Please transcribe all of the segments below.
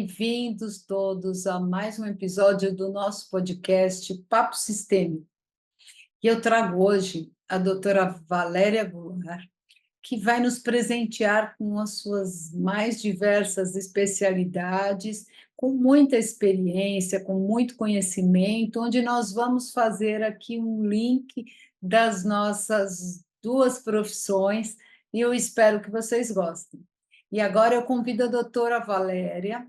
Bem-vindos todos a mais um episódio do nosso podcast Papo Sistêmico. E eu trago hoje a doutora Valéria Goulart, que vai nos presentear com as suas mais diversas especialidades, com muita experiência, com muito conhecimento, onde nós vamos fazer aqui um link das nossas duas profissões, e eu espero que vocês gostem. E agora eu convido a doutora Valéria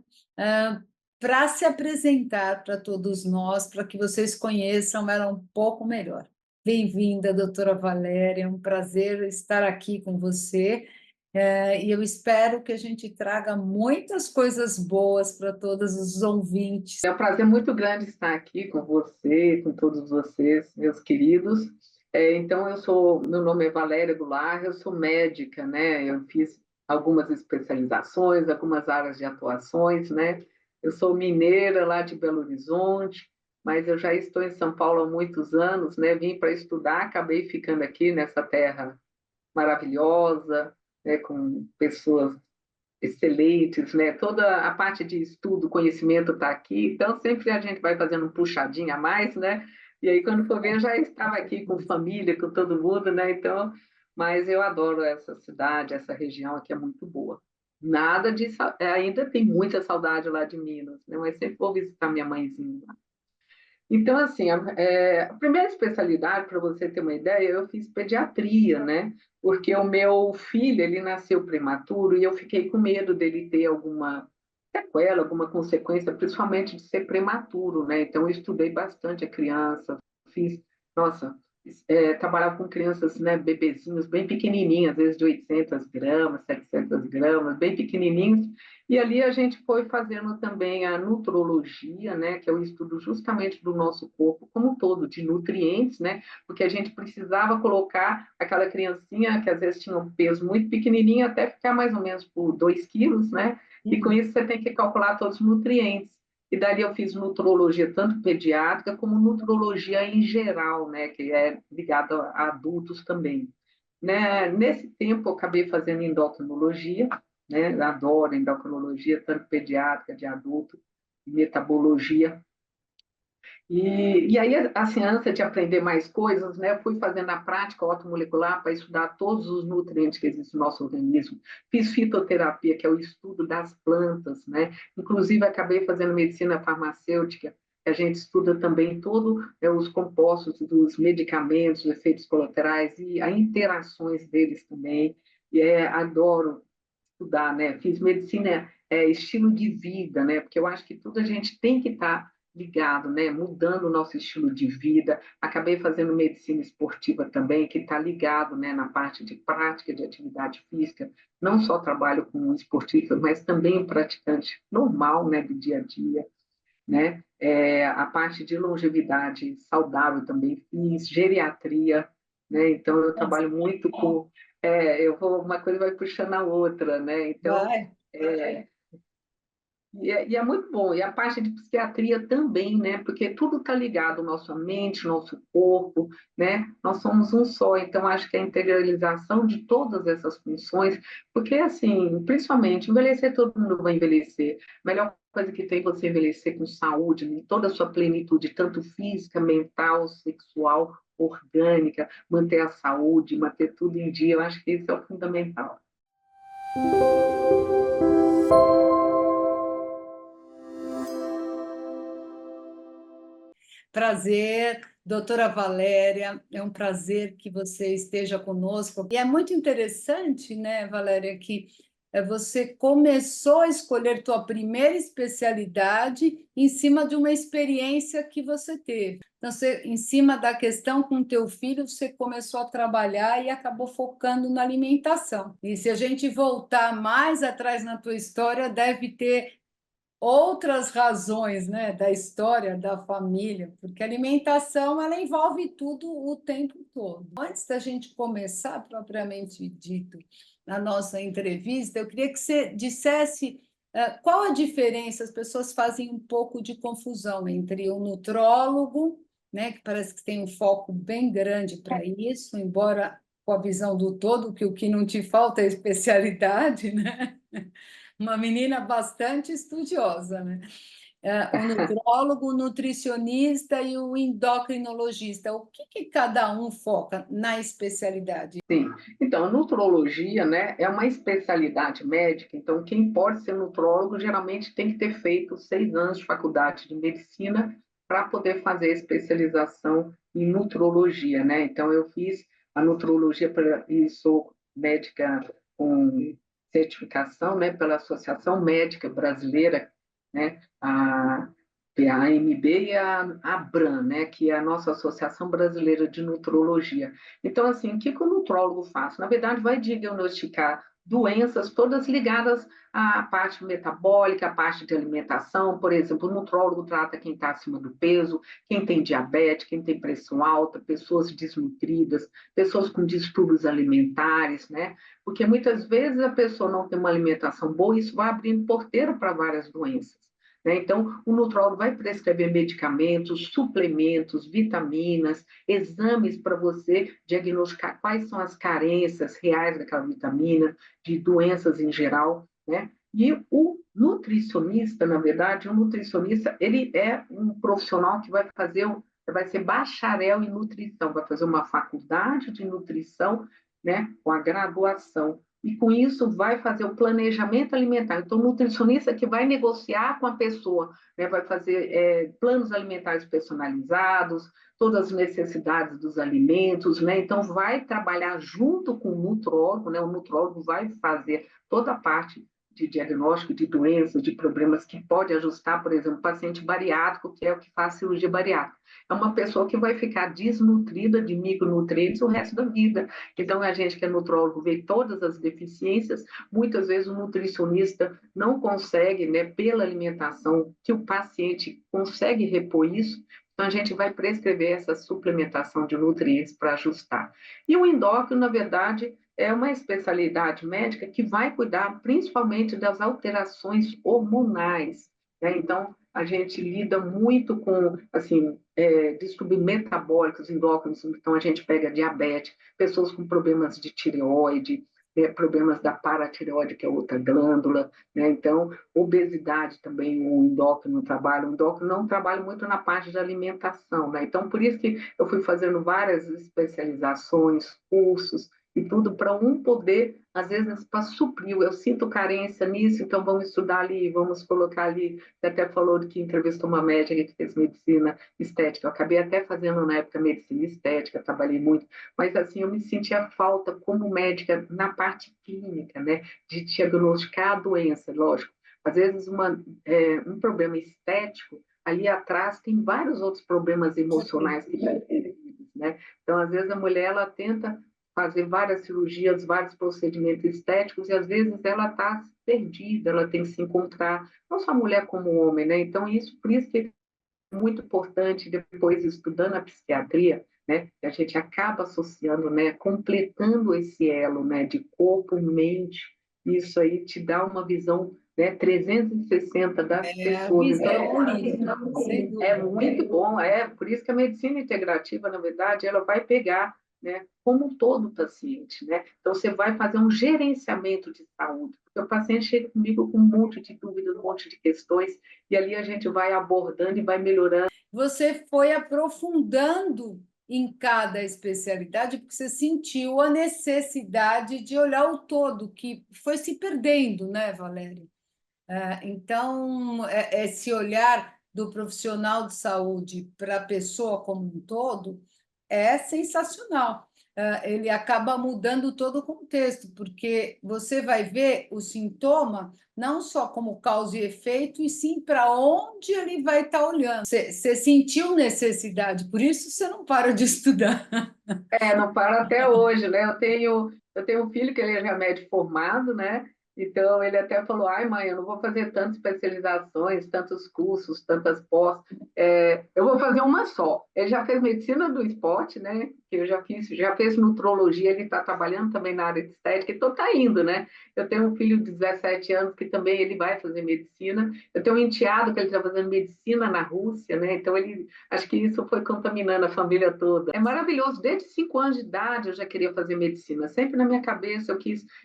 para se apresentar para todos nós, para que vocês conheçam ela um pouco melhor. Bem-vinda, doutora Valéria, é um prazer estar aqui com você, e eu espero que a gente traga muitas coisas boas para todos os ouvintes. É um prazer muito grande estar aqui com você, com todos vocês, meus queridos. Então, meu nome é Valéria Goulart, eu sou médica, né? Eu fiz algumas especializações, algumas áreas de atuações, né? Eu sou mineira lá de Belo Horizonte, mas eu já estou em São Paulo há muitos anos, né? Vim para estudar, acabei ficando aqui nessa terra maravilhosa, né? Com pessoas excelentes, né? Toda a parte de estudo, conhecimento está aqui, então sempre a gente vai fazendo um puxadinho a mais, né? E aí, quando for ver, eu já estava aqui com família, com todo mundo, né? Então, mas eu adoro essa cidade, essa região aqui é muito boa. Nada de. Ainda tem muita saudade lá de Minas, né? Mas sempre vou visitar minha mãezinha lá. Então, assim, a primeira especialidade, para você ter uma ideia, eu fiz pediatria, né? Porque o meu filho, ele nasceu prematuro e eu fiquei com medo dele ter alguma sequela, alguma consequência, principalmente de ser prematuro, né? Então, eu estudei bastante a criança, fiz, nossa, trabalhava com crianças, né, bebezinhos, bem pequenininhas, às vezes de 800 gramas, 700 gramas, bem pequenininhos, e ali a gente foi fazendo também a nutrologia, né, que é o estudo justamente do nosso corpo como um todo, de nutrientes, né, porque a gente precisava colocar aquela criancinha que às vezes tinha um peso muito pequenininho até ficar mais ou menos por 2 quilos, né, e com isso você tem que calcular todos os nutrientes. E dali eu fiz nutrologia tanto pediátrica como nutrologia em geral, né, que é ligada a adultos também. Né? Nesse tempo eu acabei fazendo endocrinologia, né? Eu adoro endocrinologia, tanto pediátrica, de adulto, metabologia. E aí, assim, antes de aprender mais coisas, né, eu fui fazendo a prática automolecular para estudar todos os nutrientes que existem no nosso organismo. Fiz fitoterapia, que é o estudo das plantas, né? Inclusive, acabei fazendo medicina farmacêutica, que a gente estuda também todos os compostos dos medicamentos, os efeitos colaterais e as interações deles também. E adoro estudar, né? Fiz medicina, estilo de vida, né? Porque eu acho que tudo a gente tem que estar ligado, né? Mudando o nosso estilo de vida. Acabei fazendo medicina esportiva também, que está ligado, né, na parte de prática de atividade física. Não só trabalho com esportistas, mas também praticante normal, né, do dia a dia, né? A parte de longevidade saudável também fiz, geriatria, né? Então eu trabalho muito com, uma coisa vai puxando a outra, né? Então Vai. é, e é muito bom. E a parte de psiquiatria também, né? Porque tudo está ligado, nossa mente, nosso corpo, né? Nós somos um só. Então, acho que a integralização de todas essas funções, porque, assim, principalmente, envelhecer, todo mundo vai envelhecer. A melhor coisa que tem é você envelhecer com saúde, em toda a sua plenitude, tanto física, mental, sexual, orgânica, manter a saúde, manter tudo em dia. Eu acho que isso é o fundamental. Prazer, doutora Valéria, é um prazer que você esteja conosco. E é muito interessante, né, Valéria, que você começou a escolher tua primeira especialidade em cima de uma experiência que você teve. Então, em cima da questão com teu filho, você começou a trabalhar e acabou focando na alimentação. E se a gente voltar mais atrás na tua história, deve ter outras razões, né, da história da família, porque a alimentação ela envolve tudo o tempo todo. Antes da gente começar propriamente dito a nossa entrevista, eu queria que você dissesse qual a diferença. As pessoas fazem um pouco de confusão entre o nutrólogo, né, que parece que tem um foco bem grande para isso, embora com a visão do todo, que o que não te falta é especialidade, né? uma menina bastante estudiosa, né? O nutrólogo, o nutricionista e o endocrinologista. O que cada um foca na especialidade? Sim. Então, a nutrologia, né, é uma especialidade médica. Então, quem pode ser nutrólogo geralmente tem que ter feito 6 anos de faculdade de medicina para poder fazer a especialização em nutrologia, né? Então, eu fiz a nutrologia e sou médica com certificação, né, pela Associação Médica Brasileira, né? A AMB e a ABRAM, né, que é a nossa Associação Brasileira de Nutrologia. Então, assim, o que o nutrólogo faz? Na verdade, vai diagnosticar doenças todas ligadas à parte metabólica, à parte de alimentação. Por exemplo, o nutrólogo trata quem está acima do peso, quem tem diabetes, quem tem pressão alta, pessoas desnutridas, pessoas com distúrbios alimentares, né? Porque muitas vezes a pessoa não tem uma alimentação boa e isso vai abrindo porteiro para várias doenças. Né? Então, o nutrólogo vai prescrever medicamentos, suplementos, vitaminas, exames para você diagnosticar quais são as carências reais daquela vitamina, de doenças em geral, né? E o nutricionista, na verdade, o nutricionista, ele é um profissional que vai ser bacharel em nutrição, vai fazer uma faculdade de nutrição, né, com a graduação. E com isso vai fazer o planejamento alimentar. Então, o nutricionista que vai negociar com a pessoa, né, vai fazer planos alimentares personalizados, todas as necessidades dos alimentos, né? Então, vai trabalhar junto com o nutrólogo, né? O nutrólogo vai fazer toda a parte de diagnóstico de doenças, de problemas que pode ajustar, por exemplo, paciente bariátrico, que é o que faz cirurgia bariátrica. É uma pessoa que vai ficar desnutrida de micronutrientes o resto da vida. Então, a gente que é nutrólogo vê todas as deficiências, muitas vezes o nutricionista não consegue, né, pela alimentação, que o paciente consegue repor isso, então, a gente vai prescrever essa suplementação de nutrientes para ajustar. E o endócrino, na verdade, é uma especialidade médica que vai cuidar principalmente das alterações hormonais. Né? Então, a gente lida muito com, assim, distúrbios metabólicos endócrinos, então a gente pega diabetes, pessoas com problemas de tireoide, problemas da paratireoide, que é outra glândula, né? Então, obesidade também, o endócrino trabalha. O endócrino não trabalha muito na parte de alimentação, né? Então, por isso que eu fui fazendo várias especializações, cursos, e tudo para um poder, às vezes, para suprir. Eu sinto carência nisso, então vamos estudar ali, vamos colocar ali. Você até falou que entrevistou uma médica que fez medicina estética. Eu acabei até fazendo, na época, medicina estética, trabalhei muito, mas assim, eu me sentia falta como médica na parte clínica, né, de diagnosticar a doença, lógico. Às vezes, um problema estético, ali atrás tem vários outros problemas emocionais que estão envolvidos, né? Então, às vezes, a mulher, ela tenta fazer várias cirurgias, vários procedimentos estéticos, e às vezes ela está perdida, ela tem que se encontrar, não só mulher como homem, né? Então, por isso que muito importante depois estudando a psiquiatria, né, a gente acaba associando, né, completando esse elo, né, de corpo, mente, isso aí te dá uma visão, né, 360 das A pessoas. visão Então, holística, sem é dúvida. muito bom, por isso que a medicina integrativa, na verdade, ela vai pegar, né, como um todo o paciente, né? Então, você vai fazer um gerenciamento de saúde, porque o paciente chega comigo com um monte de dúvidas, um monte de questões, e ali a gente vai abordando e vai melhorando. Você foi aprofundando em cada especialidade, porque você sentiu a necessidade de olhar o todo, que foi se perdendo, né, Valéria? Então, esse olhar do profissional de saúde para a pessoa como um todo é sensacional. Ele acaba mudando todo o contexto, porque você vai ver o sintoma não só como causa e efeito, e sim para onde ele vai estar olhando. Você sentiu necessidade, por isso você não para de estudar. Não para até hoje, né? Eu tenho um filho que ele é médico formado, né? Então ele até falou: ai, mãe, eu não vou fazer tantas especializações, tantos cursos, tantas pós, eu vou fazer uma só. Ele já fez medicina do esporte, né? porque eu já fez nutrologia, ele está trabalhando também na área de estética, então está indo, né? Eu tenho um filho de 17 anos que também ele vai fazer medicina, eu tenho um enteado que ele está fazendo medicina na Rússia, né? Então acho que isso foi contaminando a família toda. É maravilhoso, desde 5 anos de idade eu já queria fazer medicina, sempre na minha cabeça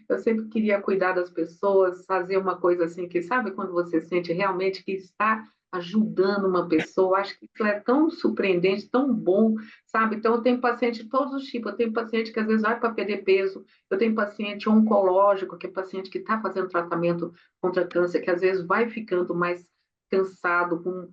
eu sempre queria cuidar das pessoas, fazer uma coisa assim, que sabe quando você sente realmente que está ajudando uma pessoa, acho que isso é tão surpreendente, tão bom, sabe? Então, eu tenho paciente de todos os tipos, eu tenho paciente que às vezes vai para perder peso, eu tenho paciente oncológico, que é paciente que está fazendo tratamento contra câncer, que às vezes vai ficando mais cansado,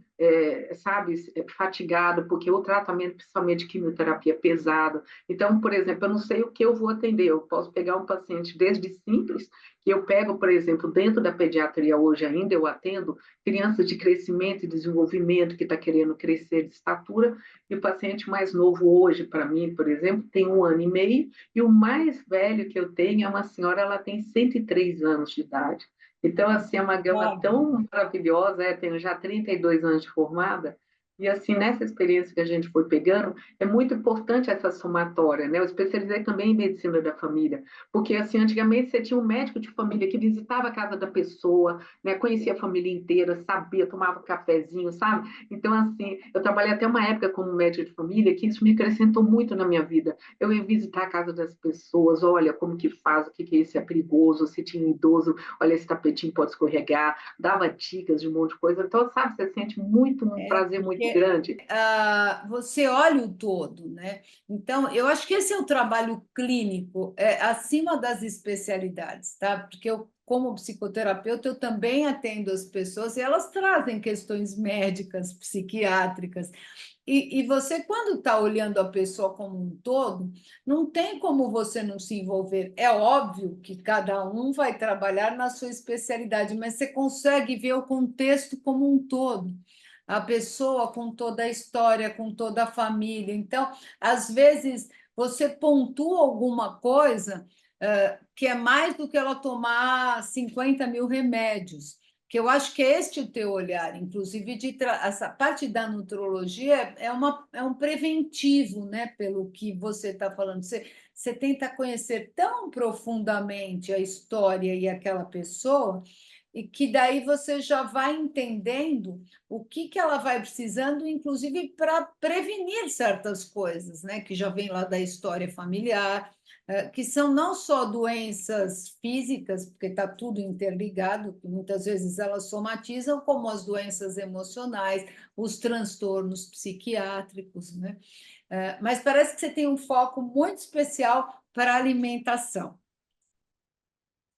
sabe, fatigado, porque o tratamento, principalmente de quimioterapia, é pesado. Então, por exemplo, eu não sei o que eu vou atender, eu posso pegar um paciente desde simples, que eu pego, por exemplo, dentro da pediatria hoje ainda, eu atendo crianças de crescimento e desenvolvimento que está querendo crescer de estatura, e o paciente mais novo hoje, para mim, por exemplo, tem 1 ano e meio, e o mais velho que eu tenho é uma senhora, ela tem 103 anos de idade. Então, assim, é uma gama tão maravilhosa, tenho já 32 anos de formada, e assim, nessa experiência que a gente foi pegando, é muito importante essa somatória, né? Eu especializei também em medicina da família, porque assim, antigamente você tinha um médico de família que visitava a casa da pessoa, né? Conhecia a família inteira, sabia, tomava cafezinho, sabe? Então, assim, eu trabalhei até uma época como médico de família, que isso me acrescentou muito na minha vida. Eu ia visitar a casa das pessoas, olha como que faz, o que que é isso, é perigoso, se tinha um idoso, olha, esse tapetinho pode escorregar, dava dicas de um monte de coisa. Então, sabe, você sente um prazer muito Porque grande. você olha o todo, né? Então, eu acho que esse é o trabalho clínico, acima das especialidades, tá? Porque eu, como psicoterapeuta, eu também atendo as pessoas e elas trazem questões médicas, psiquiátricas. E você, quando está olhando a pessoa como um todo, não tem como você não se envolver. É óbvio que cada um vai trabalhar na sua especialidade, mas você consegue ver o contexto como um todo, a pessoa com toda a história, com toda a família. Então, às vezes, você pontua alguma coisa que é mais do que ela tomar 50 mil remédios, que eu acho que é este o teu olhar, inclusive essa parte da nutrologia é um preventivo, né? Pelo que você está falando. Você tenta conhecer tão profundamente a história e aquela pessoa, e que daí você já vai entendendo o que ela vai precisando, inclusive para prevenir certas coisas, né? Que já vem lá da história familiar, que são não só doenças físicas, porque está tudo interligado, que muitas vezes elas somatizam, como as doenças emocionais, os transtornos psiquiátricos, né? Mas parece que você tem um foco muito especial para a alimentação.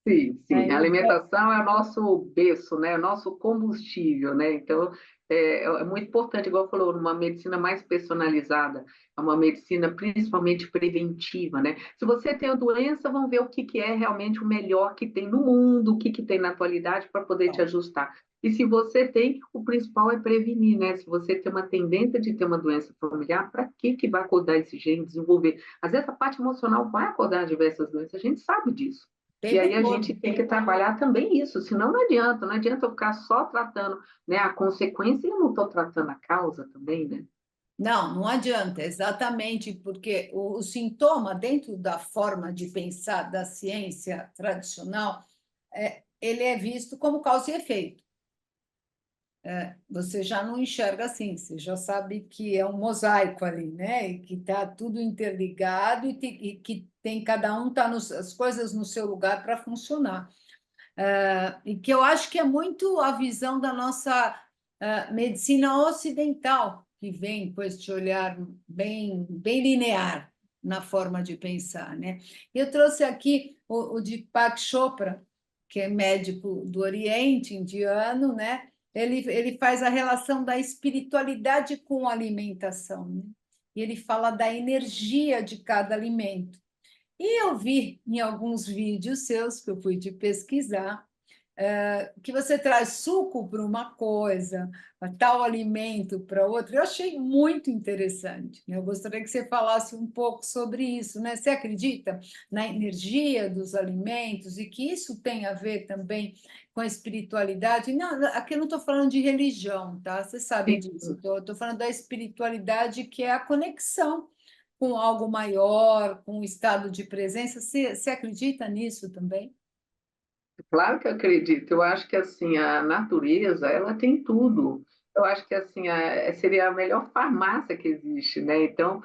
Sim, sim. A Eu alimentação é o nosso berço, né? O nosso combustível, né? Então, é muito importante, igual falou, uma medicina mais personalizada, é uma medicina principalmente preventiva, né? Se você tem a doença, vamos ver o que que é realmente o melhor que tem no mundo, o que que tem na atualidade para poder te ajustar. E se você tem, o principal é prevenir, né? Se você tem uma tendência de ter uma doença familiar, para que que vai acordar esse gene, desenvolver? Às vezes a parte emocional vai acordar diversas doenças, a gente sabe disso. E tempo aí a gente todo. tem que trabalhar também isso, senão não adianta eu ficar só tratando, né, a consequência e eu não estou tratando a causa também, né? Não, não adianta, exatamente, porque o sintoma, dentro da forma de pensar da ciência tradicional, ele é visto como causa e efeito. Você já não enxerga assim, você já sabe que é um mosaico ali, né? E que está tudo interligado e que tem cada um tá as coisas no seu lugar para funcionar. E que eu acho que é muito a visão da nossa medicina ocidental, que vem com este olhar bem linear na forma de pensar, né? Eu trouxe aqui o Deepak Chopra, que é médico do Oriente Indiano, né? Ele faz a relação da espiritualidade com a alimentação, né? E ele fala da energia de cada alimento. E eu vi em alguns vídeos seus que eu fui te pesquisar, que você traz suco para uma coisa, tal alimento para outra. Eu achei muito interessante, né? Eu gostaria que você falasse um pouco sobre isso, né? Você acredita na energia dos alimentos e que isso tem a ver também com a espiritualidade? Não, aqui eu não estou falando de religião, tá? Você sabe Sim, disso. Estou falando da espiritualidade, que é a conexão com algo maior, com um estado de presença. Você acredita nisso também? Claro que eu acredito. Eu acho que assim a natureza, ela tem tudo. Eu acho que assim seria a melhor farmácia que existe, né? Então,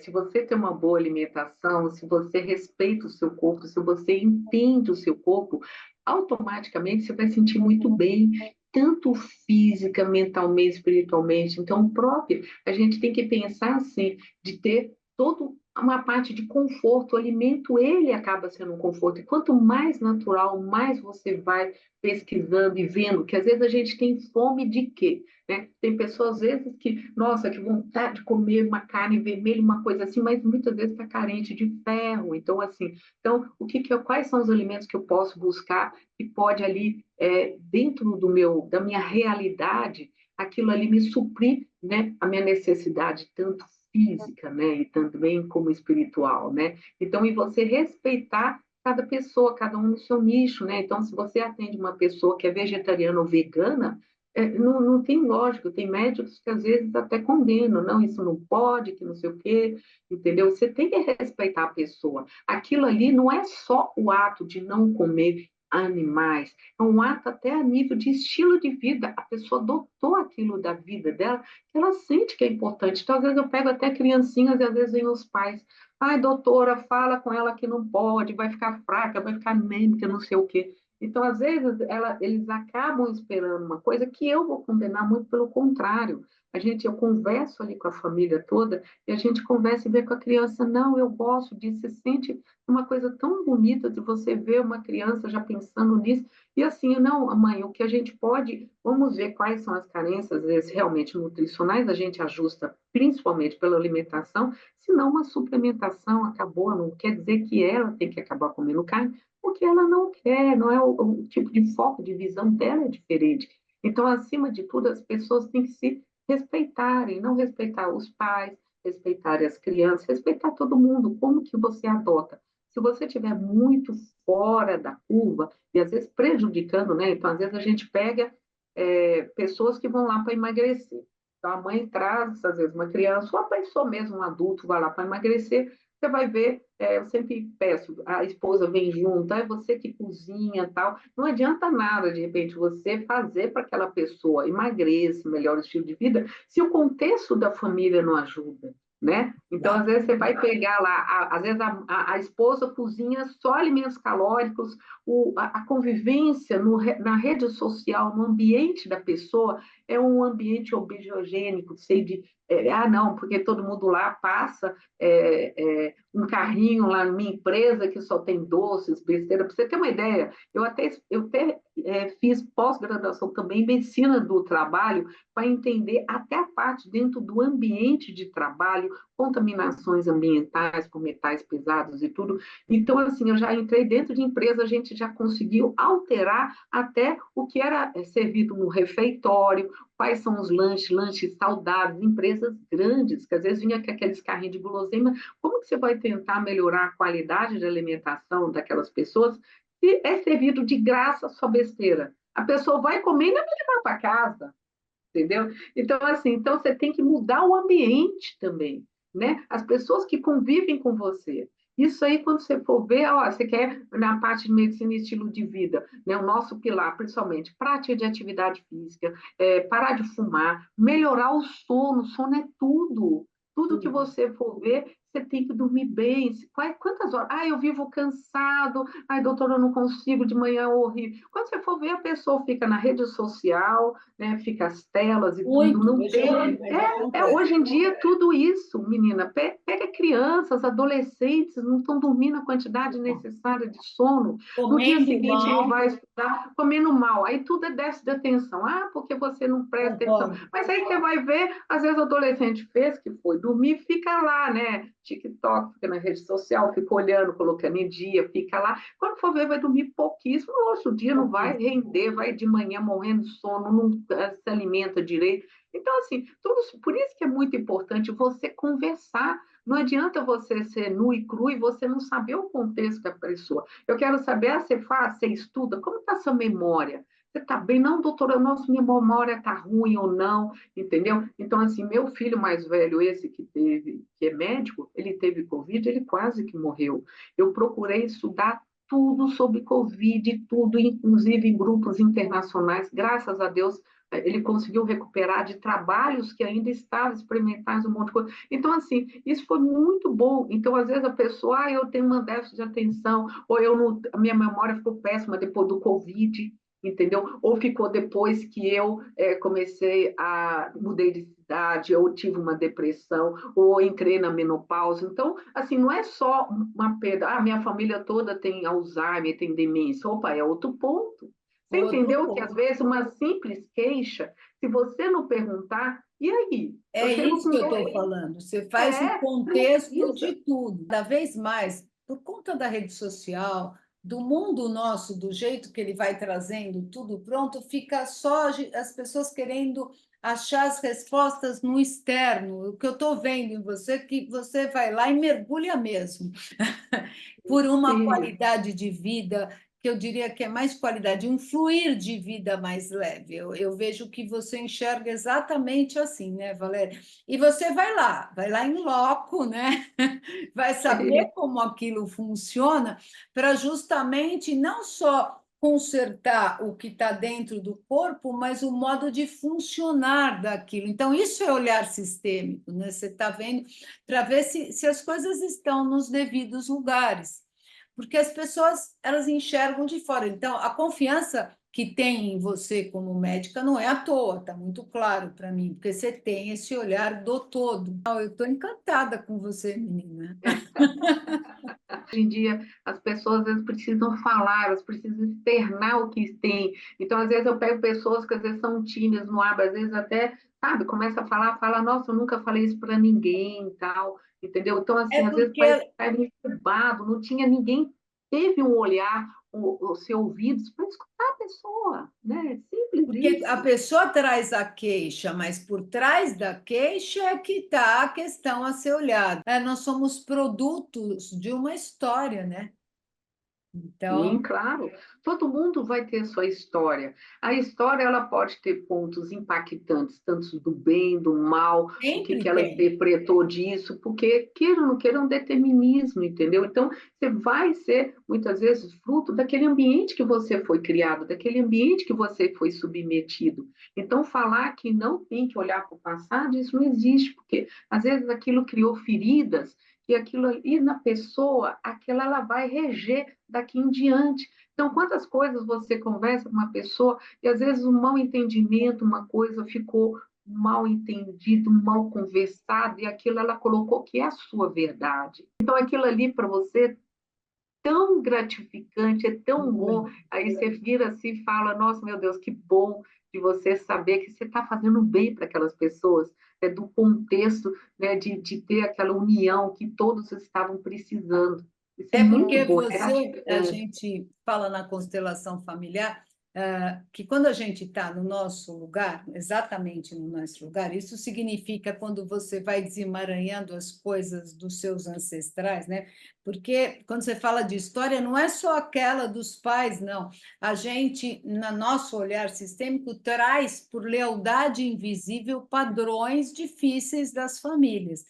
se você tem uma boa alimentação, se você respeita o seu corpo, se você entende o seu corpo, automaticamente você vai sentir muito bem, tanto física, mentalmente, espiritualmente. Então, próprio, a gente tem que pensar assim, de ter todo uma parte de conforto, o alimento ele acaba sendo um conforto. E quanto mais natural, mais você vai pesquisando e vendo, que às vezes a gente tem fome de quê? Né? Tem pessoas, às vezes, que, nossa, que vontade de comer uma carne vermelha, uma coisa assim, mas muitas vezes está carente de ferro. Então, assim, então, quais são os alimentos que eu posso buscar que pode ali, dentro da minha realidade, aquilo ali me suprir, né, a minha necessidade, tanto física, né, e também como espiritual, né? Então, e você respeitar cada pessoa, cada um no seu nicho, né? Então, se você atende uma pessoa que é vegetariana ou vegana, não tem lógico, tem médicos que às vezes até condenam, não, isso não pode, que não sei o quê, entendeu? Você tem que respeitar a pessoa. Aquilo ali não é só o ato de não comer animais, é um ato até a nível de estilo de vida. A pessoa adotou aquilo da vida dela, que ela sente que é importante. Então, às vezes eu pego até criancinhas e às vezes vem os pais. Ai, doutora, fala com ela que não pode, vai ficar fraca, vai ficar anêmica, não sei o quê. Então, às vezes, eles acabam esperando uma coisa que eu vou condenar muito pelo contrário. Eu converso ali com a família toda e a gente conversa e vê com a criança, não, eu gosto disso, se sente uma coisa tão bonita de você ver uma criança já pensando nisso. E assim, não, mãe, o que a gente pode, vamos ver quais são as carências, às vezes, realmente nutricionais, a gente ajusta principalmente pela alimentação, se não uma suplementação acabou, não quer dizer que ela tem que acabar comendo carne, porque ela não quer, não é o tipo de foco de visão dela é diferente. Então, acima de tudo, as pessoas têm que se respeitarem, não respeitar os pais, respeitar as crianças, respeitar todo mundo, como que você adota. Se você estiver muito fora da curva, e às vezes prejudicando, né? Então, às vezes a gente pega pessoas que vão lá para emagrecer. Então, a mãe traz, às vezes, uma criança, ou a pessoa mesmo, um adulto, vai lá para emagrecer, você vai ver, eu sempre peço, a esposa vem junto, é você que cozinha tal. Não adianta nada, de repente, você fazer para aquela pessoa emagreça, melhor estilo de vida, se o contexto da família não ajuda. Né? Então, às vezes, você vai pegar lá, às vezes a esposa cozinha só alimentos calóricos, a convivência na rede social, no ambiente da pessoa, é um ambiente obediogênico, sei de não, porque todo mundo lá passa um carrinho lá na minha empresa que só tem doces, besteira. Para você ter uma ideia, eu até fiz pós-graduação também em medicina do trabalho para entender até a parte dentro do ambiente de trabalho, contaminações ambientais por metais pesados e tudo. Então, assim, eu já entrei dentro de empresa, a gente já conseguiu alterar até o que era servido no refeitório, quais são os lanches saudáveis, empresas grandes, que às vezes vinha com aqueles carrinhos de guloseima. Como que você vai tentar melhorar a qualidade de alimentação daquelas pessoas se é servido de graça só besteira? A pessoa vai comer e não vai levar para casa, entendeu? Então, assim, então você tem que mudar o ambiente também, né? As pessoas que convivem com você. Isso aí, quando você for ver, ó, você quer na parte de medicina e estilo de vida, né? O nosso pilar, principalmente, prática de atividade física, parar de fumar, melhorar o sono é tudo. Tudo que você for ver, você tem que dormir bem. Quantas horas? Ah, eu vivo cansado. Ai, doutora, eu não consigo, de manhã é horrível. Quando você for ver, a pessoa fica na rede social, né? Fica as telas e tudo, Muito, não tem. Hoje em dia, tudo isso, menina, pega crianças, adolescentes, não estão dormindo a quantidade necessária de sono. No dia comendo seguinte, não mal, vai estudar, comendo mal. Aí tudo é déficit de atenção. Ah, porque você não presta atenção. concordo. Mas aí você vai ver, às vezes o adolescente fez que foi dormir, fica lá, né? TikTok, fica na rede social, fica olhando, colocando em dia, fica lá. Quando for ver, vai dormir pouquíssimo. No outro dia não vai render, vai de manhã morrendo de sono, não se alimenta direito. Então, assim, por isso que é muito importante você conversar. Não adianta você ser nu e cru e você não saber o contexto da pessoa. Eu quero saber, você faz, você estuda, como está a sua memória? você está bem? Não, doutora, nossa, minha memória está ruim ou não, entendeu? Então, assim, meu filho mais velho, esse que é médico, ele teve Covid, ele quase que morreu. Eu procurei estudar tudo sobre Covid, tudo, inclusive em grupos internacionais. Graças a Deus, ele conseguiu recuperar de trabalhos que ainda estavam experimentais, um monte de coisa. Então, assim, isso foi muito bom. Então, às vezes a pessoa, eu tenho uma déficit de atenção, ou a minha memória ficou péssima depois do Covid, entendeu? Ou ficou depois que eu mudei de cidade, ou tive uma depressão, ou entrei na menopausa. Então, assim, não é só uma perda, minha família toda tem Alzheimer, tem demência. Opa, é outro ponto. Você Outro entendeu que às ponto. vezes uma simples queixa, se você não perguntar, e aí? É Eu chego isso com que eu estou falando. Você faz o contexto precisa. de tudo. Cada vez mais, por conta da rede social, do mundo nosso, do jeito que ele vai trazendo tudo pronto, fica só as pessoas querendo achar as respostas no externo. O que eu estou vendo em você é que você vai lá e mergulha mesmo por uma Sim, qualidade de vida que eu diria que é mais qualidade, um fluir de vida mais leve. Eu vejo que você enxerga exatamente assim, né, Valéria? E você vai lá em loco, né? Vai saber como aquilo funciona para justamente não só consertar o que está dentro do corpo, mas o modo de funcionar daquilo. Então, isso é olhar sistêmico, né? Você está vendo para ver se as coisas estão nos devidos lugares, porque as pessoas elas enxergam de fora. Então, a confiança que tem em você como médica não é à toa, está muito claro para mim, porque você tem esse olhar do todo. Eu estou encantada com você, menina. hoje em dia as pessoas às vezes precisam falar, elas precisam externar o que têm. Então, às vezes eu pego pessoas que às vezes são tímidas, não abrem, às vezes até, sabe, começa a falar, fala, nossa, eu nunca falei isso para ninguém, tal, entendeu? Então, É assim, às vezes porque parece que está incubado, não tinha ninguém, teve um olhar, o seu ouvidos para escutar a pessoa, né? Simples Porque a isso. pessoa traz a queixa, mas por trás da queixa é que está a questão a ser olhada. Nós somos produtos de uma história, né? Então, Sim, claro. Todo mundo vai ter sua história. A história ela pode ter pontos impactantes, tanto do bem, do mal, o que sempre que ela tem. interpretou disso, porque queira ou não queira é um determinismo, entendeu? Então, você vai ser muitas vezes fruto daquele ambiente que você foi criado, daquele ambiente que você foi submetido. Então, falar que não tem que olhar para o passado, isso não existe, porque às vezes aquilo criou feridas e aquilo ali na pessoa, aquela ela vai reger daqui em diante. Então, quantas coisas você conversa com uma pessoa e às vezes um mal entendimento, uma coisa ficou mal entendido, mal conversado, e aquilo ela colocou que é a sua verdade. Então, aquilo ali para você é tão gratificante, é tão bom. Muito. Aí você vira assim e fala: Nossa, meu Deus, que bom de você saber que você está fazendo bem para aquelas pessoas, do contexto, né, de ter aquela união que todos estavam precisando. Isso é É muito porque bom, é você, a gratificante. gente fala na constelação familiar, que quando a gente está no nosso lugar, exatamente no nosso lugar, isso significa quando você vai desemaranhando as coisas dos seus ancestrais, né? Porque quando você fala de história, não é só aquela dos pais, não. A gente, no nosso olhar sistêmico, traz por lealdade invisível padrões difíceis das famílias.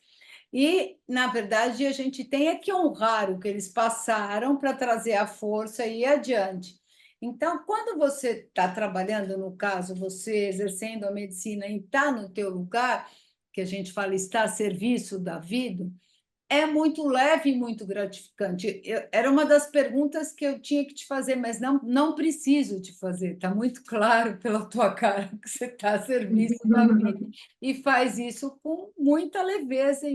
E, na verdade, a gente tem é que honrar o que eles passaram para trazer a força e ir adiante. Então, quando você está trabalhando, no caso, você exercendo a medicina e está no teu lugar, que a gente fala está a serviço da vida, é muito leve e muito gratificante. Era uma das perguntas que eu tinha que te fazer, mas não preciso te fazer. Está muito claro pela tua cara que você está a serviço da vida e faz isso com muita leveza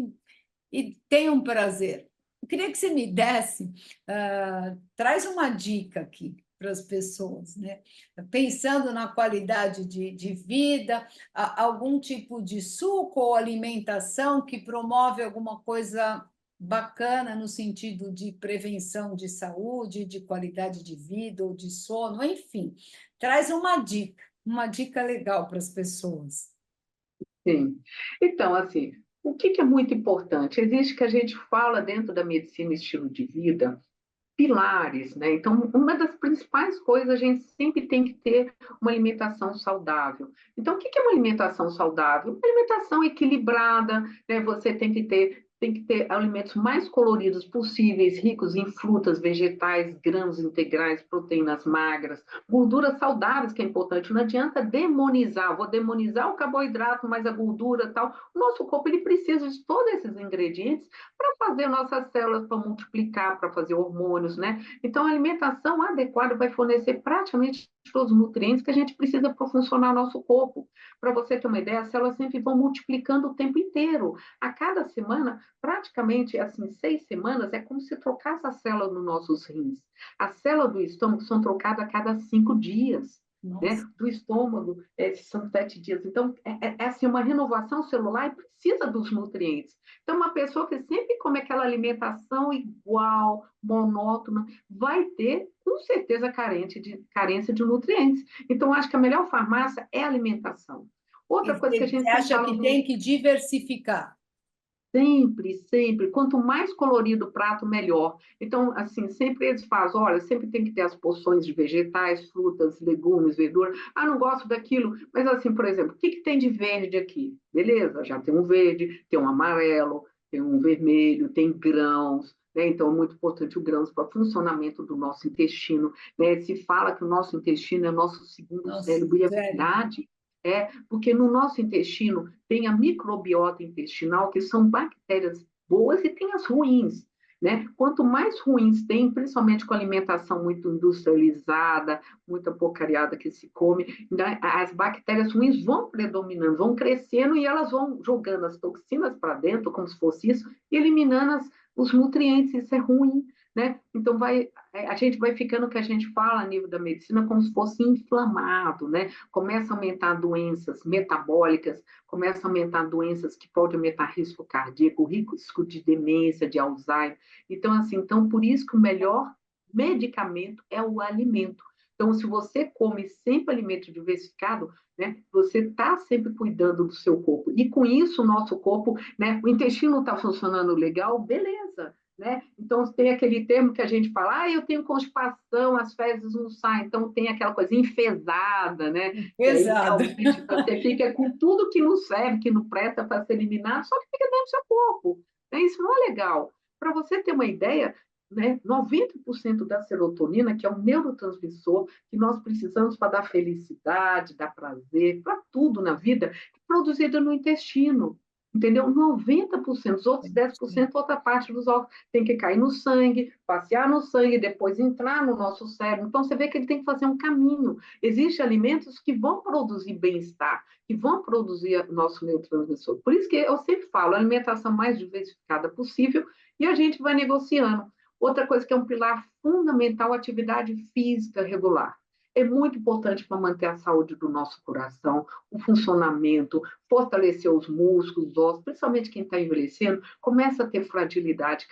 e tenha um prazer. Eu queria que você me desse, traz uma dica aqui para as pessoas, né? Pensando na qualidade de vida, algum tipo de suco ou alimentação que promove alguma coisa bacana no sentido de prevenção de saúde, de qualidade de vida ou de sono, enfim, traz uma dica legal para as pessoas. Sim. Então, assim, o que que é muito importante? Existe que a gente fala dentro da medicina estilo de vida, pilares, né? Então, uma das principais coisas, a gente sempre tem que ter uma alimentação saudável. Então, o que é uma alimentação saudável? Uma alimentação equilibrada, né? Você tem que ter alimentos mais coloridos possíveis, ricos em frutas, vegetais, grãos integrais, proteínas magras, gorduras saudáveis, que é importante. Não adianta demonizar, vou demonizar o carboidrato, mas a gordura tal. O nosso corpo ele precisa de todos esses ingredientes para fazer nossas células, para multiplicar, para fazer hormônios, né? Então, a alimentação adequada vai fornecer praticamente todos os nutrientes que a gente precisa para funcionar o nosso corpo. Para você ter uma ideia, as células sempre vão multiplicando o tempo inteiro. A cada semana, praticamente assim, 6 semanas, é como se trocasse a célula nos nossos rins. As células do estômago são trocadas a cada 5 dias. Nossa. Né? Do estômago, são 7 dias. Então, é assim, uma renovação celular e precisa dos nutrientes. Então, uma pessoa que sempre come aquela alimentação igual, monótona, vai ter, com certeza, carência de nutrientes. Então, acho que a melhor farmácia é a alimentação. E Outra coisa que a você gente sempre acha fala que dos. tem que diversificar? Sempre, sempre. Quanto mais colorido o prato, melhor. Então, assim, sempre eles fazem, olha, sempre tem que ter as porções de vegetais, frutas, legumes, verduras. Ah, não gosto daquilo. Mas, assim, por exemplo, o que que tem de verde aqui? Beleza, já tem um verde, tem um amarelo, tem um vermelho, tem grãos. Né? Então, é muito importante o grãos para o funcionamento do nosso intestino. Né? Se fala que o nosso intestino é o nosso segundo Nossa, cérebro, e é sério. verdade. Porque no nosso intestino tem a microbiota intestinal, que são bactérias boas e tem as ruins. Né? Quanto mais ruins tem, principalmente com alimentação muito industrializada, muita porcariada que se come, né? As bactérias ruins vão predominando, vão crescendo e elas vão jogando as toxinas para dentro, como se fosse isso, e eliminando os nutrientes, isso é ruim. Né? Então, a gente vai ficando, o que a gente fala a nível da medicina, como se fosse inflamado, né? Começa a aumentar doenças metabólicas, começa a aumentar doenças que podem aumentar risco cardíaco, risco de demência, de Alzheimer. Então, assim, então por isso que o melhor medicamento é o alimento. Então, se você come sempre alimento diversificado, né, você está sempre cuidando do seu corpo. E com isso, o nosso corpo, né, o intestino está funcionando legal, beleza. Né? Então, tem aquele termo que a gente fala, eu tenho constipação, as fezes não saem, então tem aquela coisa enfesada, né? Que aí Pesado. realmente você fica com tudo que não serve, que não presta para ser eliminado, só que fica dentro do seu corpo. Né? Isso não é legal. Para você ter uma ideia, né, 90% da serotonina, que é um neurotransmissor que nós precisamos para dar felicidade, dar prazer, para tudo na vida, é produzida no intestino. Entendeu? 90%, os outros 10%, outra parte dos órgãos tem que cair no sangue, passear no sangue, depois entrar no nosso cérebro. Então, você vê que ele tem que fazer um caminho. Existem alimentos que vão produzir bem-estar, que vão produzir o nosso neurotransmissor. Por isso que eu sempre falo, a alimentação mais diversificada possível e a gente vai negociando. Outra coisa que é um pilar fundamental, atividade física regular. É muito importante para manter a saúde do nosso coração, o funcionamento, fortalecer os músculos, os ossos, principalmente quem está envelhecendo, começa a ter fragilidade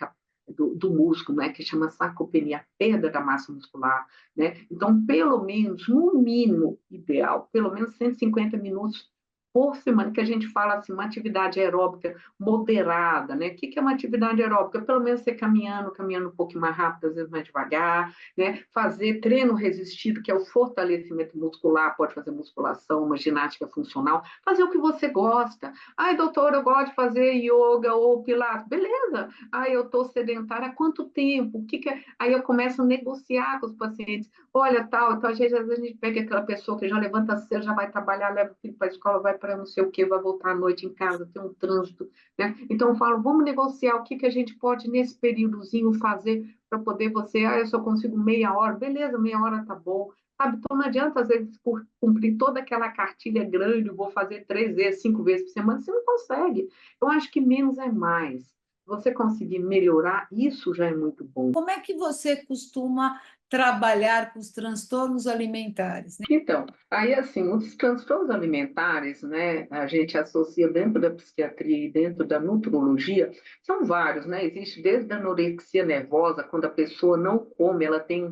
do músculo, né, que chama sarcopenia, perda da massa muscular, né? Então, pelo menos, no mínimo ideal, pelo menos 150 minutos por semana, que a gente fala assim, uma atividade aeróbica moderada, né? O que é uma atividade aeróbica? Pelo menos você caminhando um pouquinho mais rápido, às vezes mais devagar, né? Fazer treino resistido, que é o fortalecimento muscular, pode fazer musculação, uma ginástica funcional, fazer o que você gosta. Ai, doutor, eu gosto de fazer yoga ou pilates. Beleza. Ai, eu estou sedentária há quanto tempo? O que que é? Aí eu começo a negociar com os pacientes. Olha, tal, então às vezes a gente pega aquela pessoa que já levanta cedo, já vai trabalhar, leva o filho para a escola, vai para não sei o quê, vai voltar à noite em casa, tem um trânsito, né? Então eu falo, vamos negociar o que que a gente pode nesse períodozinho fazer para poder você, eu só consigo meia hora, beleza, meia hora tá bom. Sabe? Então não adianta, às vezes, cumprir toda aquela cartilha grande, vou fazer 3 vezes, 5 vezes por semana, você não consegue. Eu acho que menos é mais. Se você conseguir melhorar, isso já é muito bom. Como é que você costuma trabalhar com os transtornos alimentares, né? Então, aí assim, os transtornos alimentares, né, a gente associa dentro da psiquiatria e dentro da nutrologia, são vários, né? Existe desde a anorexia nervosa, quando a pessoa não come, ela tem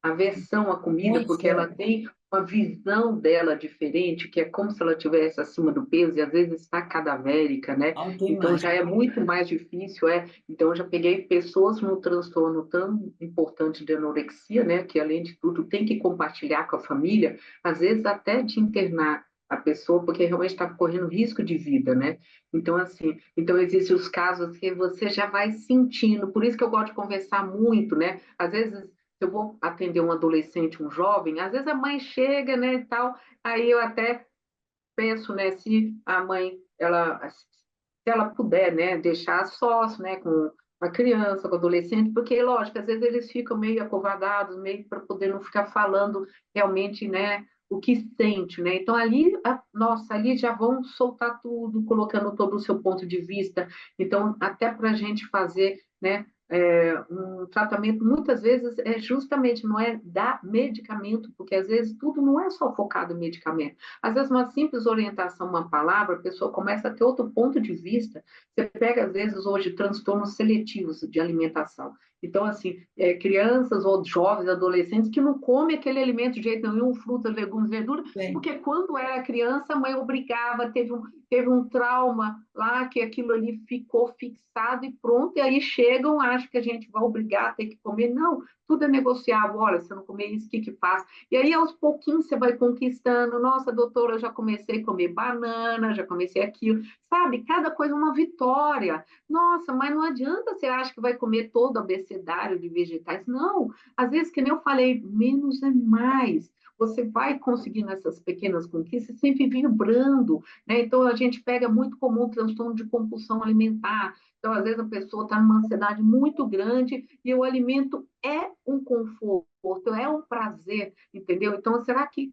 aversão à comida, Muito porque ela forte. tem uma visão dela diferente, que é como se ela estivesse acima do peso e às vezes está cadavérica, né? Então já Autoimagem. é muito mais difícil, é. Então eu já peguei pessoas no transtorno tão importante de anorexia, né? Que além de tudo tem que compartilhar com a família, às vezes até de internar a pessoa, porque realmente está correndo risco de vida, né? Então, assim, então existem os casos que você já vai sentindo, por isso que eu gosto de conversar muito, né? Às vezes se eu vou atender um adolescente, um jovem, às vezes a mãe chega, né, e tal, aí eu até penso, né, se a mãe, se ela puder, né, deixar sócio, né, com a criança, com o adolescente, porque, lógico, às vezes eles ficam meio acovardados, meio para poder não ficar falando realmente, né, o que sente, né? Então ali, nossa, ali já vão soltar tudo, colocando todo o seu ponto de vista. Então, até para a gente fazer, né, um tratamento, muitas vezes, é justamente, não é dar medicamento, porque às vezes tudo não é só focado em medicamento. Às vezes, uma simples orientação, uma palavra, a pessoa começa a ter outro ponto de vista. Você pega, às vezes, hoje, transtornos seletivos de alimentação. Então, assim, crianças ou jovens, adolescentes que não comem aquele alimento de jeito nenhum, frutas, legumes, verduras, Sim. porque quando era criança, a mãe obrigava, teve um trauma lá, que aquilo ali ficou fixado e pronto, e aí chegam, acham que a gente vai obrigar a ter que comer. Não, tudo é negociável. Olha, se eu não comer isso, o que que faz? E aí, aos pouquinhos, você vai conquistando. Nossa, doutora, eu já comecei a comer banana, já comecei aquilo. Sabe, cada coisa é uma vitória. Nossa, mas não adianta você achar que vai comer todo o abecedário de vegetais. Não, às vezes, que nem eu falei, menos é mais. Você vai conseguindo essas pequenas conquistas sempre vibrando, né? Então, a gente pega muito comum o transtorno de compulsão alimentar. Então, às vezes, a pessoa está numa ansiedade muito grande e o alimento é um conforto, é um prazer, entendeu? Então, será que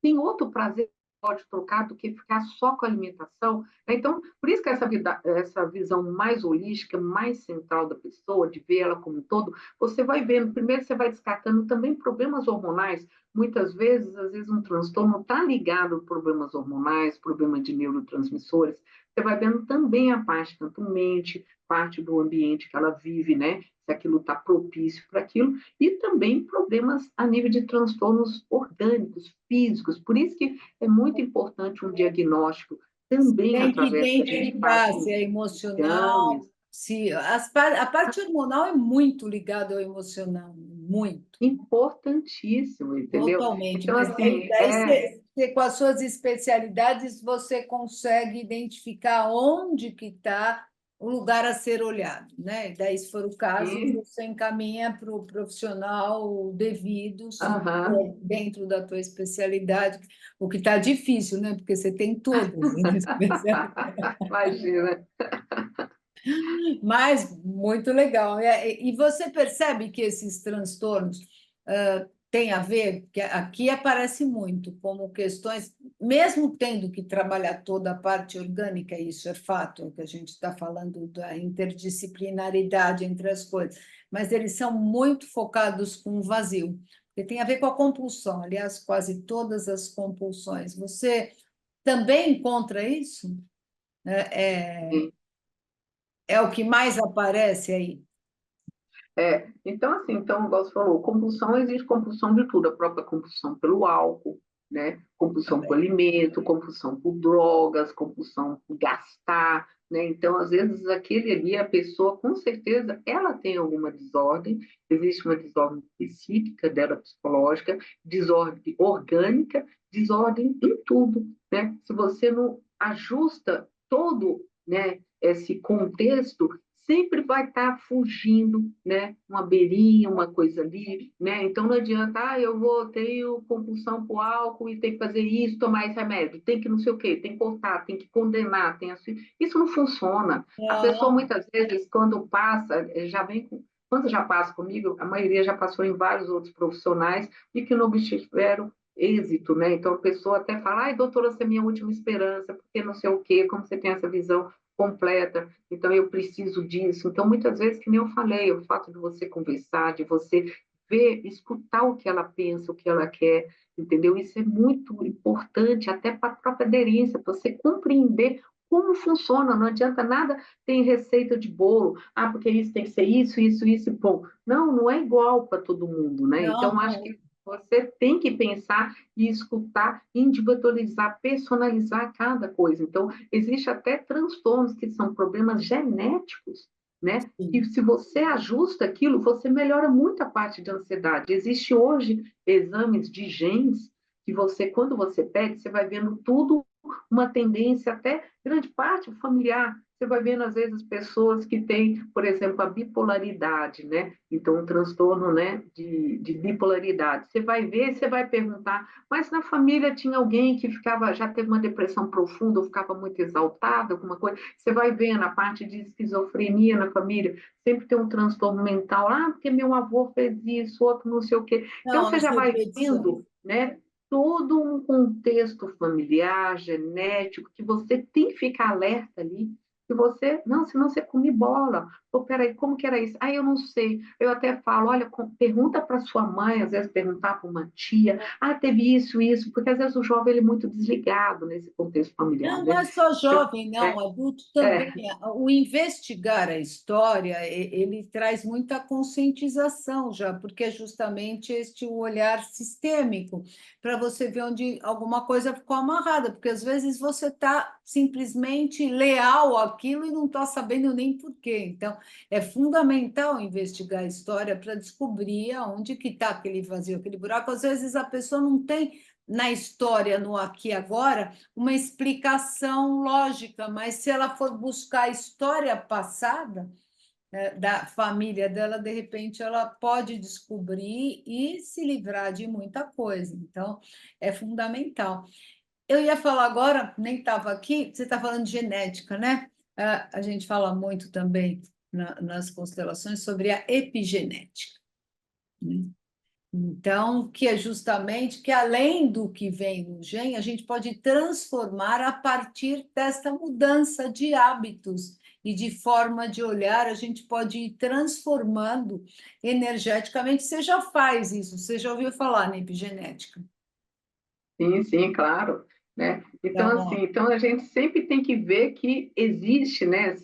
tem outro prazer que pode trocar do que ficar só com a alimentação? Então, por isso que essa visão mais holística, mais central da pessoa, de ver ela como um todo, você vai vendo, primeiro você vai descartando também problemas hormonais. Muitas vezes, às vezes, um transtorno está ligado a problemas hormonais, problema de neurotransmissores. Você vai vendo também a parte, tanto mente, parte do ambiente que ela vive, né? Se aquilo está propício para aquilo, e também problemas a nível de transtornos orgânicos, físicos. Por isso que é muito importante um diagnóstico também Tem que através que a gente identificar faça se é exames. emocional, se a parte hormonal é muito ligada ao emocional, muito, Importantíssimo, entendeu? totalmente. Então, Mas assim, daí com as suas especialidades, você consegue identificar onde que está o lugar a ser olhado, né? E daí, se for o caso, sim, você encaminha para o profissional devido, se aham, for dentro da tua especialidade, o que está difícil, né? Porque você tem todas as especialidades. imagina. Mas muito legal. E você percebe que esses transtornos têm a ver, porque aqui aparece muito, como questões, mesmo tendo que trabalhar toda a parte orgânica, isso é fato, que a gente está falando da interdisciplinaridade entre as coisas, mas eles são muito focados com o vazio, que tem a ver com a compulsão, aliás, quase todas as compulsões. Você também encontra isso? É, é o que mais aparece aí. Então, assim, então, igual você falou, compulsão, existe compulsão de tudo, a própria compulsão pelo álcool, né? Compulsão por Também. alimento, compulsão por drogas, compulsão por gastar, né? Então, às vezes, aquele ali, a pessoa, com certeza, ela tem alguma desordem, existe uma desordem específica dela, psicológica, desordem orgânica, desordem em tudo, né? Se você não ajusta todo, né, esse contexto, sempre vai estar fugindo, né? Uma beirinha, uma coisa ali, né? Então não adianta, eu tenho compulsão por álcool e tem que fazer isso, tomar esse remédio, tem que não sei o quê, tem que cortar, tem que condenar, tem assim. Isso não funciona. A pessoa Não, muitas vezes, quando passa, já vem com. Quando já passa comigo, a maioria já passou em vários outros profissionais e que não obtiveram êxito, né? Então a pessoa até fala, ai, doutora, essa é a minha última esperança, porque não sei o quê, como você tem essa visão completa, então eu preciso disso. Então, muitas vezes, que nem eu falei, o fato de você conversar, de você ver, escutar o que ela pensa, o que ela quer, entendeu? Isso é muito importante, até para a própria aderência, para você compreender como funciona, não adianta nada ter receita de bolo, porque isso tem que ser isso, e bom. Não, não é igual para todo mundo, né? Não, Então, acho não. que você tem que pensar e escutar, individualizar, personalizar cada coisa. Então, existe até transtornos que são problemas genéticos, né? Que Sim. se você ajusta aquilo, você melhora muito a parte de ansiedade. Existe hoje exames de genes que você, quando você pede, você vai vendo tudo, uma tendência até grande parte familiar. Você vai vendo, às vezes, pessoas que têm, por exemplo, a bipolaridade, né? Então, um transtorno, né, de bipolaridade. Você vai ver, você vai perguntar, mas na família tinha alguém que ficava, já teve uma depressão profunda, ou ficava muito exaltado, alguma coisa. Você vai vendo a parte de esquizofrenia na família, sempre tem um transtorno mental, porque meu avô fez isso, outro não sei o quê. Então, Não, você as já vai repetições. vendo, né, todo um contexto familiar, genético, que você tem que ficar alerta ali, que você, não, senão você come bola. Pô, peraí, como que era isso? Eu não sei. Eu até falo, olha, pergunta para sua mãe, às vezes perguntar para uma tia, teve isso, porque às vezes o jovem ele é muito desligado nesse contexto familiar, Não, não né? é só Então, jovem, não, adulto também. é, O investigar a história, ele traz muita conscientização já, porque é justamente este o olhar sistêmico, para você ver onde alguma coisa ficou amarrada, porque às vezes você está simplesmente leal àquilo e não está sabendo nem por quê. Então, é fundamental investigar a história para descobrir onde que está aquele vazio, aquele buraco. Às vezes a pessoa não tem na história, no aqui e agora, uma explicação lógica, mas se ela for buscar a história passada da família dela, de repente ela pode descobrir e se livrar de muita coisa. Então, é fundamental. Eu ia falar agora, nem estava aqui, você está falando de genética, né? A gente fala muito também nas constelações sobre a epigenética, né? Então, que é justamente que além do que vem no gene, a gente pode transformar a partir desta mudança de hábitos e de forma de olhar, a gente pode ir transformando energeticamente. Você já faz isso, você já ouviu falar na epigenética? sim, sim, claro, né? Então, Então, assim, ó, então a gente sempre tem que ver que existe, né?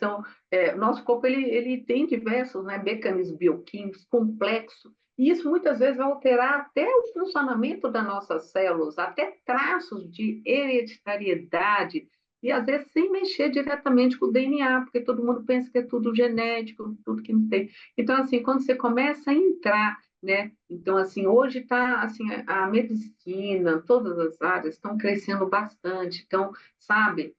Nosso corpo ele tem diversos, né, mecanismos bioquímicos complexos, e isso muitas vezes vai alterar até o funcionamento das nossas células, até traços de hereditariedade, e às vezes sem mexer diretamente com o DNA, porque todo mundo pensa que é tudo genético, tudo que não tem. Então, assim, quando você começa a entrar, né? Então, assim, hoje está assim, a medicina, todas as áreas estão crescendo bastante, então, sabe,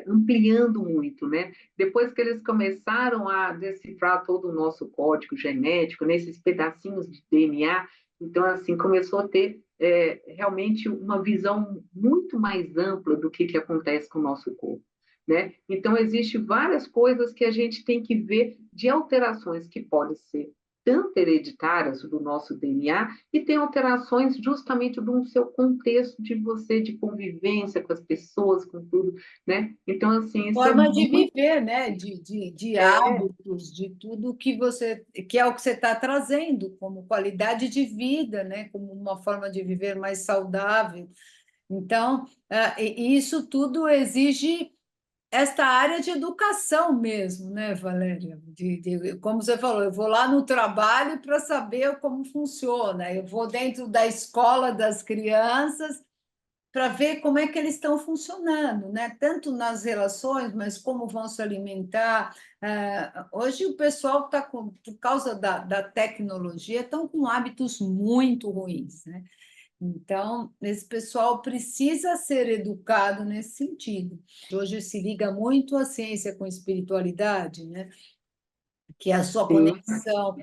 ampliando muito, né? Depois que eles começaram a decifrar todo o nosso código genético, nesses pedacinhos de DNA, então, assim, começou a ter realmente uma visão muito mais ampla do que acontece com o nosso corpo. Né? Então, existem várias coisas que a gente tem que ver de alterações que podem ser tanto hereditárias do nosso DNA e tem alterações justamente do seu contexto de você, de convivência com as pessoas, com tudo, né? Então, assim, isso é forma de muito... viver, né? De É, hábitos, de tudo que você, que é o que você está trazendo como qualidade de vida, né? Como uma forma de viver mais saudável. Então, e isso tudo exige esta área de educação mesmo, né, Valéria? Como você falou, eu vou lá no trabalho para saber como funciona, eu vou dentro da escola das crianças para ver como é que eles estão funcionando, né? Tanto nas relações, mas como vão se alimentar. Hoje o pessoal está com, por causa da tecnologia, estão com hábitos muito ruins, né? Então, esse pessoal precisa ser educado nesse sentido. Hoje se liga muito a ciência com espiritualidade, né? Que é a sua sim, conexão,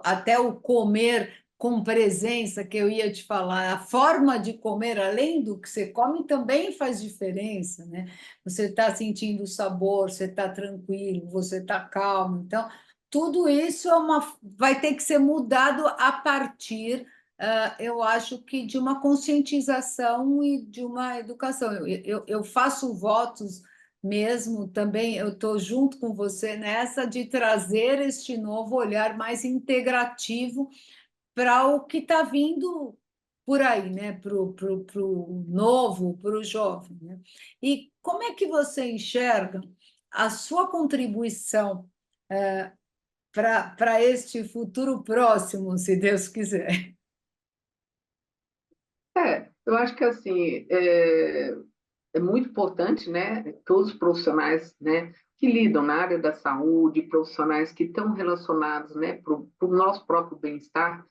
até o comer com presença, que eu ia te falar, a forma de comer, além do que você come, também faz diferença, né? Você está sentindo o sabor, você está tranquilo, você está calmo. Então, tudo isso vai ter que ser mudado a partir, eu acho que de uma conscientização e de uma educação. Eu faço votos mesmo também, eu estou junto com você nessa de trazer este novo olhar mais integrativo para o que está vindo por aí, né? Para o novo, para o jovem, né? E como é que você enxerga a sua contribuição para este futuro próximo, se Deus quiser? Eu acho que assim, é muito importante, né? Todos os profissionais, né, que lidam na área da saúde, profissionais que estão relacionados, né, para o nosso próprio bem-estar,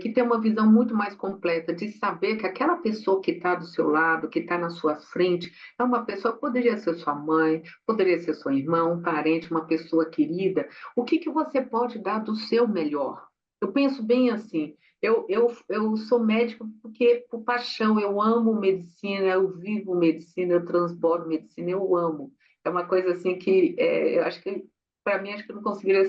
que tem uma visão muito mais completa de saber que aquela pessoa que está do seu lado, que está na sua frente, é uma pessoa, poderia ser sua mãe, poderia ser seu irmão, um parente, uma pessoa querida. O que que você pode dar do seu melhor? Eu penso bem assim. Eu sou médica porque, por paixão, eu amo medicina, eu vivo medicina, eu transbordo medicina, eu amo. É uma coisa assim que eu acho que, para mim, acho que eu não conseguiria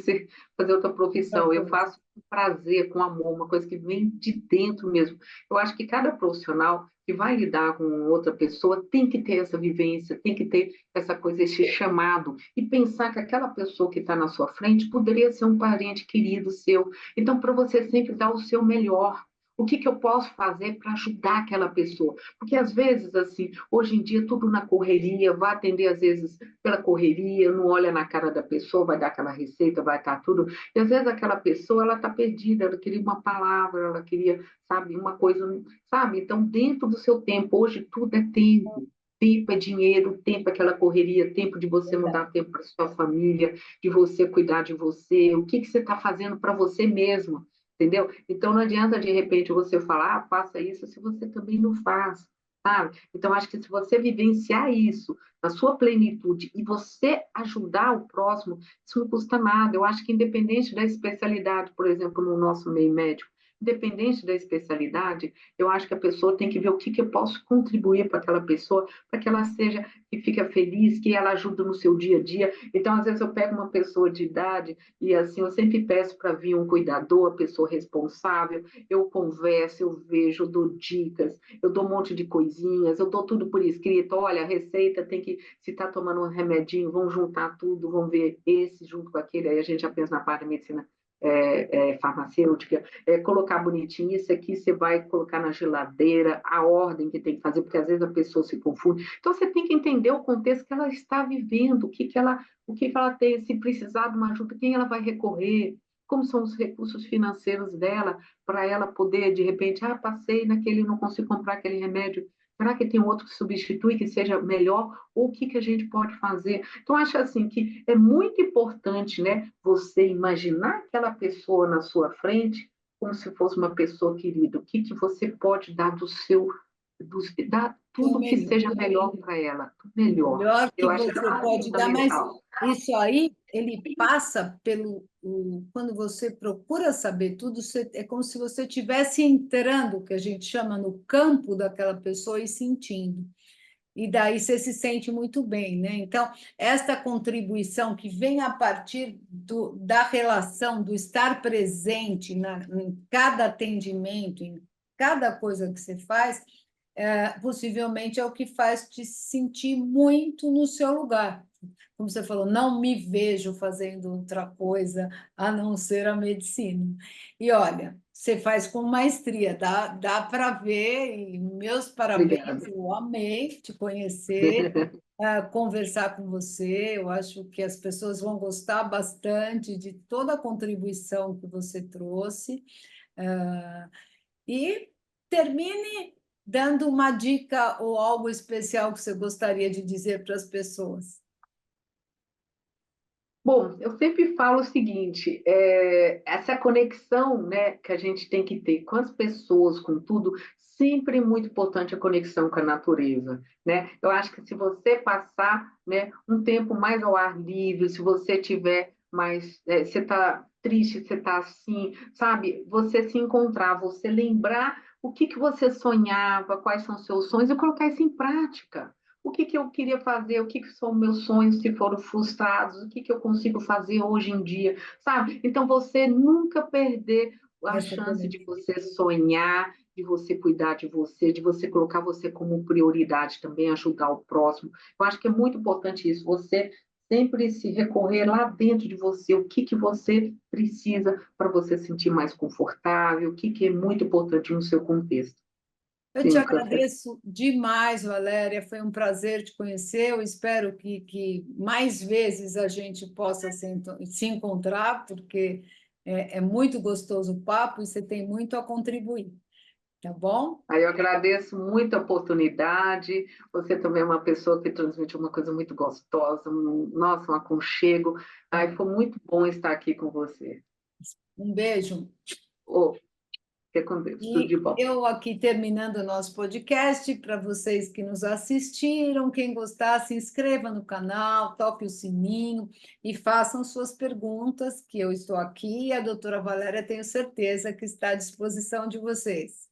fazer outra profissão. Eu faço com prazer, com amor, uma coisa que vem de dentro mesmo. Eu acho que cada profissional que vai lidar com outra pessoa tem que ter essa vivência, tem que ter essa coisa, esse chamado, e pensar que aquela pessoa que está na sua frente poderia ser um parente querido seu. Então, para você sempre dar o seu melhor, o que que eu posso fazer para ajudar aquela pessoa? Porque às vezes, assim, hoje em dia, tudo na correria, vai atender às vezes pela correria, não olha na cara da pessoa, vai dar aquela receita, vai estar tudo. E às vezes aquela pessoa, ela está perdida, ela queria uma palavra, ela queria, sabe, uma coisa, sabe? Então, dentro do seu tempo, hoje tudo é tempo. Tempo é dinheiro, tempo é aquela correria, tempo de você não dar tempo para sua família, de você cuidar de você, o que que você está fazendo para você mesmo, entendeu? Então não adianta de repente você falar, faça isso, se você também não faz, sabe? Então acho que se você vivenciar isso na sua plenitude e você ajudar o próximo, isso não custa nada. Eu acho que independente da especialidade, por exemplo, no nosso meio médico, independente da especialidade, eu acho que a pessoa tem que ver o que que eu posso contribuir para aquela pessoa, para que ela seja, que fica feliz, que ela ajuda no seu dia a dia. Então, às vezes eu pego uma pessoa de idade e assim, eu sempre peço para vir um cuidador, a pessoa responsável, eu converso, eu vejo, eu dou dicas, eu dou um monte de coisinhas, eu dou tudo por escrito, olha, a receita tem que, se está tomando um remedinho, vamos juntar tudo, vamos ver esse junto com aquele, aí a gente já pensa na parte da medicina farmacêutica, colocar bonitinho, isso aqui você vai colocar na geladeira, a ordem que tem que fazer, porque às vezes a pessoa se confunde. Então você tem que entender o contexto que ela está vivendo, o que ela tem, se precisar de uma ajuda, quem ela vai recorrer, como são os recursos financeiros dela, para ela poder, de repente, passei naquele, não consigo comprar aquele remédio, será que tem outro que substitui, que seja melhor? Ou o que, que a gente pode fazer? Então, acho assim que é muito importante, né, você imaginar aquela pessoa na sua frente como se fosse uma pessoa querida. O que, que você pode dar dar O tudo que melhor. seja melhor para ela, melhor. Melhor que Eu acho que você é pode dar, mas fundamental. isso aí, ele passa quando você procura saber tudo, é como se você estivesse entrando, que a gente chama no campo daquela pessoa e sentindo. E daí você se sente muito bem, né? Então, esta contribuição que vem a partir da relação, do estar presente em cada atendimento, em cada coisa que você faz, possivelmente é o que faz te sentir muito no seu lugar. Como você falou, não me vejo fazendo outra coisa a não ser a medicina. E olha, você faz com maestria, dá para ver, e meus parabéns, Obrigada. eu amei te conhecer, conversar com você. Eu acho que as pessoas vão gostar bastante de toda a contribuição que você trouxe. E termine dando uma dica ou algo especial que você gostaria de dizer para as pessoas. Bom, eu sempre falo o seguinte, essa conexão, né, que a gente tem que ter com as pessoas, com tudo, sempre é muito importante a conexão com a natureza, né? Eu acho que se você passar, né, um tempo mais ao ar livre, se você tiver mais, você está triste, você está assim, sabe? Você se encontrar, você lembrar o que que você sonhava, quais são os seus sonhos e colocar isso em prática. O que que eu queria fazer, o que que são meus sonhos se foram frustrados, o que que eu consigo fazer hoje em dia, sabe? Então você nunca perder a Essa chance de conexão. você sonhar, de você cuidar de você colocar você como prioridade também, ajudar o próximo. Eu acho que é muito importante isso, você sempre se recorrer lá dentro de você, o que que você precisa para você se sentir mais confortável, o que que é muito importante no seu contexto. Eu te Sim, com certeza. agradeço demais, Valéria. Foi um prazer te conhecer. Eu espero que mais vezes a gente possa se encontrar, porque é muito gostoso o papo e você tem muito a contribuir, tá bom? Aí eu agradeço muito a oportunidade. Você também é uma pessoa que transmite uma coisa muito gostosa, nossa, um aconchego. Aí foi muito bom estar aqui com você. Um beijo. Oh, fique com Deus, tudo de E bom. eu aqui terminando o nosso podcast, para vocês que nos assistiram, quem gostar, se inscreva no canal, toque o sininho e façam suas perguntas, que eu estou aqui e a doutora Valéria tenho certeza que está à disposição de vocês.